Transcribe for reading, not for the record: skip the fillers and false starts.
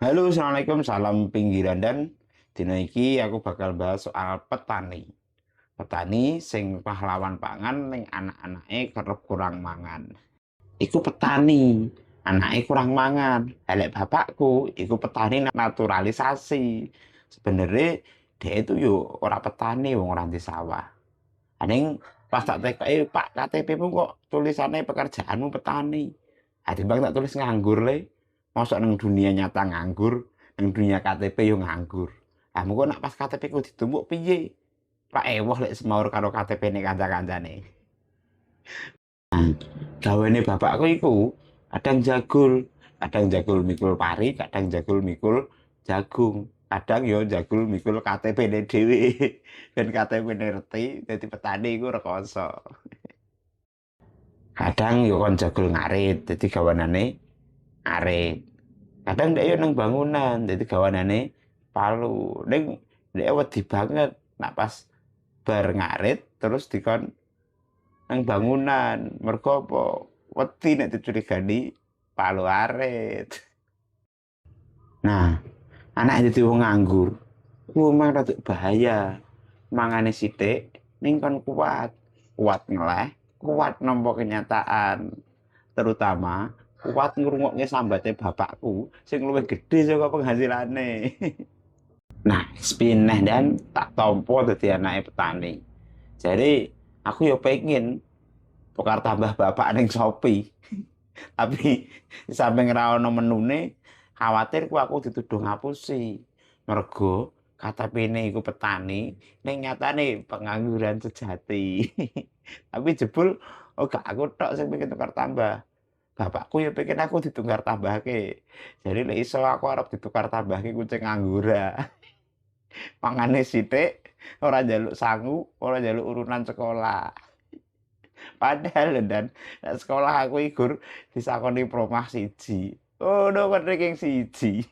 Halo, assalamualaikum, salam pinggiran dan dina iki aku bakal bahas soal petani. Petani sing pahlawan pangan ning anak-anake kerep kurang mangan. Iku petani, anake kurang mangan. Elek bapakku, iku petani naturalisasi. Sebenarnya dia itu yo ora petani wong ora di sawah. Aning pas tak tekoki, "Pak, KTP-mu kok tulisannya pekerjaanmu petani." Bang tak tulis nganggur le. Mosok nang dunia nyata nganggur, nang dunia KTP yo nganggur. Mengko nak pas KTP ku ditumbuk piye? Pak ewoh lek semaur karo KTP-ne kanca-kancane. Gaweane bapakku iku kadang jagul mikul pari, kadang jagul mikul jagung. Kadang yo jagul mikul KTP-ne dhewe. Ben KTP-ne reti dadi petani iku rekoso. Kadang yo kon jagul ngarit, dadi gawanane arit. Kadang ndek yo nang bangunan, dadi gawanane palu. Ning ndek wedi banget nak pas bar ngarit terus dikon nang bangunan. Mergo apa? Wedi nek dicurigani palu arit. Nah, anak dadi wong nganggur, ku mah rada bahaya. Mangane sithik ning kon kuat, kuat ngeleh, kuat nampa kenyataan. Terutama kuat ngrungokke sambate bapakku sing luwih gedhe saka penghasilane. Nah, sepineh dan tak tampa dadi anake petani. Jadi aku ya pengen tukar tambah bapak ning Shopee. Tapi samping ra ono menune, khawatir ku aku dituduh ngapusi. Mergo KTP-ne iku petani, ning nyatane pengangguran sejati. Tapi jebul oh gak aku tok sing pengen tukar tambah. Bapakku ya pengen aku ditukar tambahke. Jadi lek iso aku arep ditukar tambahke kucing ngangguran. Mangane sithik, ora njaluk sangu, ora njaluk urunan sekolah. Padahal lho Dan, nek sekolah aku iku disakoni promah siji. Oh, no ranking siji.